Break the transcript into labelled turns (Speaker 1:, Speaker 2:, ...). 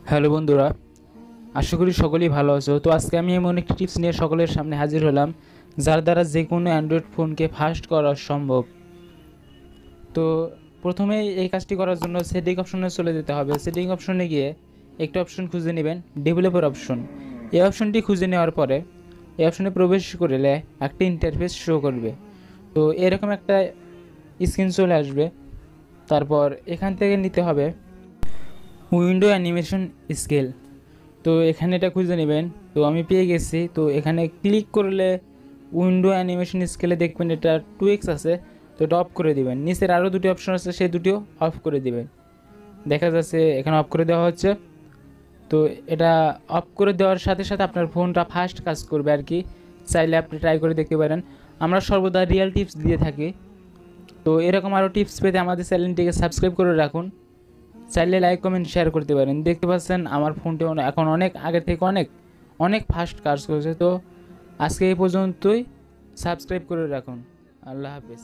Speaker 1: Hello বন্ধুরা, আশা করি সকলেই ভালো আছো। তো আজকে আমি এমন একটি টিপস নিয়ে সকলের সামনে হাজির হলাম, যার দ্বারা যে কোনো অ্যান্ড্রয়েড ফোনকে ফাস্ট করা সম্ভব। তো প্রথমে এই কাজটি করার জন্য সেটিং অপশনে চলে যেতে হবে। সেটিং অপশনে গিয়ে একটা অপশন খুঁজে নেবেন, ডেভেলপার অপশন। এই অপশনটি খুঁজে নেওয়ার পরে এই অপশনে প্রবেশ করলে একটা ইন্টারফেস শো করবে। তো এরকম একটা স্ক্রিন চলে আসবে। তারপর এখান থেকে নিতে হবে উইন্ডো অ্যানিমেশন স্কেল। তো এখানে এটা খুঁজে নেবেন। তো আমি পেয়ে গেছি। তো এখানে ক্লিক করলে উইন্ডো অ্যানিমেশন স্কেলে দেখবেন এটা 2x আছে। তো এটা অফ করে দিবেন। নিচের আরও দুটি অপশন আছে, সেই দুটিও অফ করে দিবেন। দেখা যাচ্ছে এখানে অফ করে দেওয়া হচ্ছে। তো এটা অফ করে দেওয়ার সাথে সাথে আপনার ফোনটা ফাস্ট কাজ করবে আর কি। চাইলে আপনি ট্রাই করে দেখতে পারেন। আমরা সর্বদা রিয়েল টিপস দিয়ে থাকি। তো এরকম আরও টিপস পেতে আমাদের চ্যানেলটিকে সাবস্ক্রাইব করে রাখুন। চাইলে লাইক কমেন্ট শেয়ার করতে পারেন। দেখতে পাচ্ছেন আমার ফোনটি এখন অনেক আগের থেকে অনেক অনেক ফাস্ট কাজ করছে। তো আজকে এই পর্যন্তই। সাবস্ক্রাইব করে রাখুন। আল্লাহ হাফেজ।